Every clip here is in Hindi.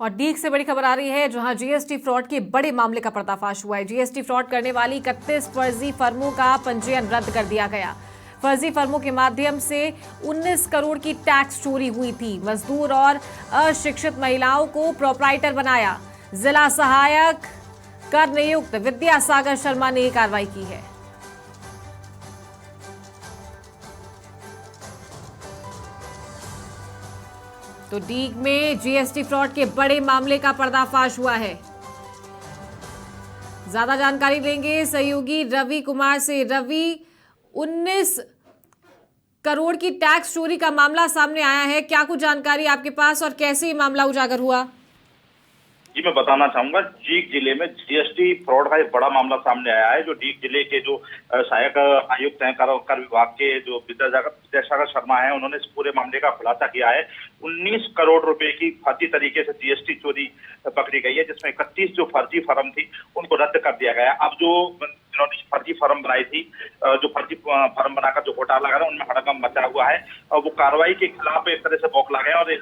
और डीग से बड़ी खबर आ रही है, जहां जीएसटी फ्रॉड के बड़े मामले का पर्दाफाश हुआ है। जीएसटी फ्रॉड करने वाली 31 फर्जी फर्मों का पंजीयन रद्द कर दिया गया। फर्जी फर्मों के माध्यम से 19 करोड़ की टैक्स चोरी हुई थी। मजदूर और अशिक्षित महिलाओं को प्रोप्राइटर बनाया। जिला सहायक कर नियुक्त विद्या सागर शर्मा ने ये कार्रवाई की है। तो डीग में जीएसटी फ्रॉड के बड़े मामले का पर्दाफाश हुआ है। ज्यादा जानकारी लेंगे सहयोगी रवि कुमार से। रवि, 19 करोड़ की टैक्स चोरी का मामला सामने आया है, क्या कुछ जानकारी आपके पास और कैसे ये मामला उजागर हुआ? जी, मैं बताना चाहूंगा, डीग जिले में जीएसटी फ्रॉड का एक बड़ा मामला सामने आया है। जो डीग जिले के जो सहायक आयुक्त हैं कर विभाग के, जो विद्यासागर शर्मा हैं, उन्होंने इस पूरे मामले का खुलासा किया है। 19 करोड़ रुपए की फर्जी तरीके से जीएसटी चोरी पकड़ी गई है, जिसमें 31 जो फर्जी फर्म थी उनको रद्द कर दिया गया। अब जो जिन्होंने फर्जी फर्म बनाई थी, जो फर्जी फर्म बनाकर जो घोटाला लगा उनमें हड़कंप मचा हुआ है और वो कार्रवाई के खिलाफ एक तरह से बौखला गए और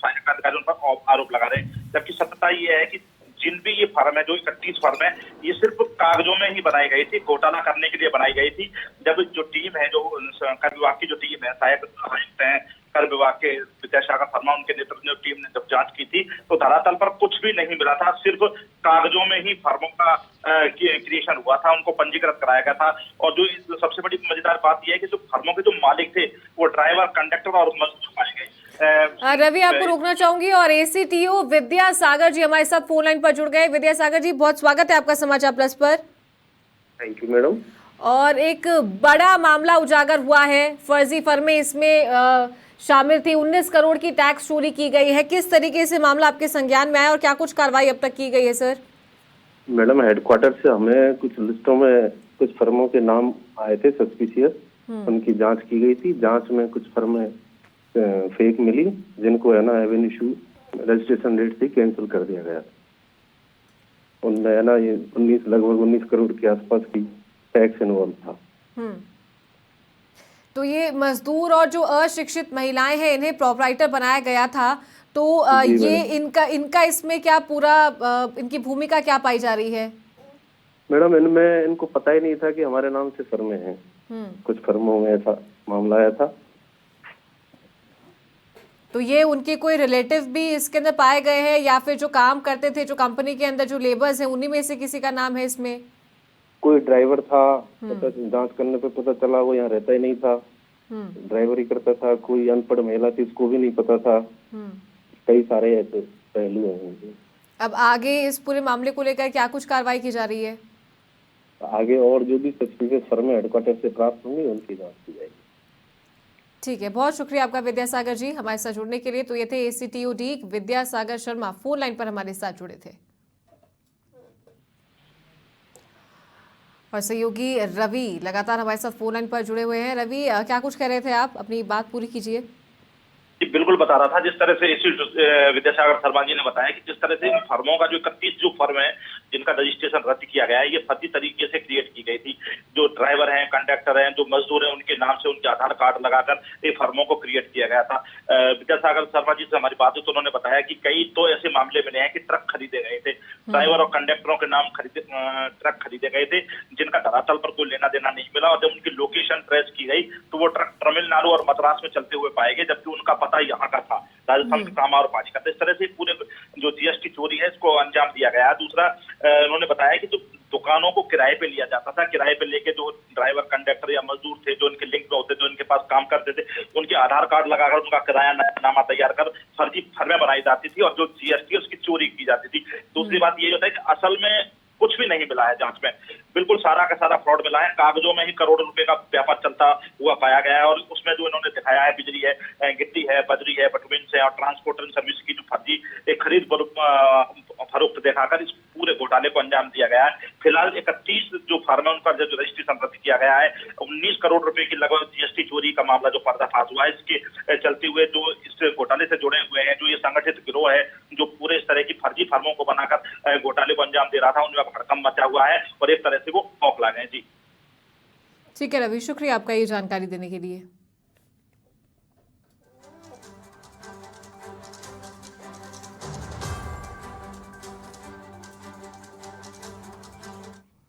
सहायक अधिकारी उन पर आरोप लगा रहे हैं। जबकि सत्यता ये है कि जिन भी ये फर्म है, जो 31 फर्म है, ये सिर्फ कागजों में ही बनाई गई थी, घोटाला करने के लिए बनाई गई थी। जब जो टीम है, जो कर विभाग की जो टीम है, सहायक आयुक्त हैं कर विभाग के विद्यासागर शर्मा, उनके नेतृत्व में टीम ने जब जांच की थी तो धरातल पर कुछ भी नहीं मिला था। सिर्फ कागजों में ही फर्मों का क्रिएशन हुआ था, उनको पंजीकृत कराया गया था। और जो सबसे बड़ी मजेदार बात यह है कि जो फर्मों के जो मालिक थे वो ड्राइवर, कंडक्टर और मजदूर पाए गए। रवि, आपको रोकना चाहूंगी और एसीटीओ विद्या सागर जी हमारे साथ फोन लाइन पर जुड़ गए। विद्या सागर जी, बहुत स्वागत है आपका समाचार प्लस पर। Thank you madam. और एक बड़ा मामला उजागर हुआ है, फर्जी फर्में इसमें शामिल थी, 19 करोड़ की टैक्स चोरी की गई है। किस तरीके से मामला आपके संज्ञान में आया और क्या कुछ कार्रवाई अब तक की गई है सर? मैडम, हेडक्वार्टर से हमें कुछ लिस्टों में कुछ फर्मों के नाम आए थे सस्पिशियस, उनकी जांच की गई थी। जांच में कुछ फर्में फेक मिली, जिनको है ना एवेन्यू इशू रजिस्ट्रेशन रेट से कैंसिल कर दिया गया। उनमें है ना ये लगभग 19 करोड़ के आसपास की टैक्स इन्वॉल्व था। तो ये मजदूर और जो अशिक्षित महिलाएं हैं, इन्हें प्रोप्राइटर बनाया गया था, तो ये इनका इसमें क्या पूरा इनकी भूमिका क्या पाई जा रही है? मैडम, इनको पता ही नहीं था कि हमारे नाम से फर्में हैं। कुछ फर्मों में ऐसा मामला आया था। तो ये उनके कोई रिलेटिव भी इसके अंदर पाए गए हैं या फिर जो काम करते थे, जो कंपनी के अंदर जो लेबर्स हैं, उन्हीं में से किसी का नाम है इसमें? कोई ड्राइवर था, जांच करने पे पता चला वो यहाँ रहता ही नहीं था, ड्राइवर ही करता था। कोई अनपढ़ महिला थी, उसको भी नहीं पता था। कई सारे ऐसे पहलू हैं। अब आगे इस पूरे मामले को लेकर क्या कुछ कार्रवाई की जा रही है? आगे और जो भी सस्पिशियस फर्में हेडक्वार्टर से प्राप्त होंगी उनकी जांच की जाएगी। ठीक है, बहुत शुक्रिया आपका विद्यासागर जी हमारे साथ जुड़ने के लिए। तो ये थे एसीटीओ डीग विद्यासागर शर्मा, फोन लाइन पर हमारे साथ जुड़े थे। और सहयोगी रवि लगातार हमारे साथ फोन लाइन पर जुड़े हुए हैं। रवि, क्या कुछ कह रहे थे आप? अपनी बात पूरी कीजिए। बिल्कुल बता रहा था, जिस तरह से विद्यासागर शर्मा जी ने बताया कि जिस तरह से इन फर्मों का जो 31 जो फर्म है जिनका रजिस्ट्रेशन रद्द किया गया है, ये फर्जी तरीके से क्रिएट की गई थी। जो ड्राइवर हैं, कंडक्टर हैं, जो मजदूर हैं, उनके नाम से उनके आधार कार्ड लगाकर ये फर्मों को क्रिएट किया गया था। विद्यासागर शर्मा जी से हमारी बात हुई तो उन्होंने बताया कि कई तो ऐसे मामले मिले हैं कि ट्रक खरीदे गए थे, ड्राइवर और कंडक्टरों के नाम ट्रक खरीदे गए थे, जिनका धरातल पर कोई लेना देना नहीं मिला। और जब उनकी लोकेशन ट्रेस की गई तो वो ट्रक तमिलनाडु और मद्रास में चलते हुए पाए गए, जबकि उनका पता यहाँ का था, राजस्थान के कामारपानी का। तो इस तरह से पूरे जो जीएसटी चोरी है इसको अंजाम दिया गया। दूसरा, उन्होंने बताया कि जो दुकानों को किराए पे लिया जाता था, किराए पे लेके जो ड्राइवर, कंडक्टर या मजदूर थे, जो इनके लिंक में होते, जो इनके पास काम करते थे, उनके आधार कार्ड लगाकर उनका किराया नामा तैयार कर फर्जी फर्में बनाई जाती थी और जो जीएसटी उसकी चोरी की जाती थी। दूसरी बात ये होता है कि असल में कुछ भी नहीं मिला है जांच में, बिल्कुल सारा का सारा फ्रॉड मिला है। कागजों में ही करोड़ों रुपए का व्यापार चलता हुआ पाया गया है। और उसमें जो इन्होंने दिखाया है, बिजली है, गिट्टी है, बजरी है, बटुमिन्स है और ट्रांसपोर्टर सर्विस की जो फर्जी खरीद फरोख्त दिखाकर इस पूरे घोटाले को अंजाम दिया गया है। फिलहाल 31 जो फर्म है उनका जो रजिस्ट्रेशन रद्द किया गया है। 19 करोड़ रुपए की लगभग जीएसटी चोरी का मामला जो पर्दाफाश हुआ है, इसके चलते हुए जो इस घोटाले से जुड़े हुए हैं, जो ये संगठित गिरोह है जो पूरे इस तरह की फर्जी फर्मों को बनाकर घोटाले को अंजाम दे रहा था, उनमें भड़कम मचा हुआ है और एक तरह से वो बौखला गए। जी ठीक है रवि, शुक्रिया आपका ये जानकारी देने के लिए।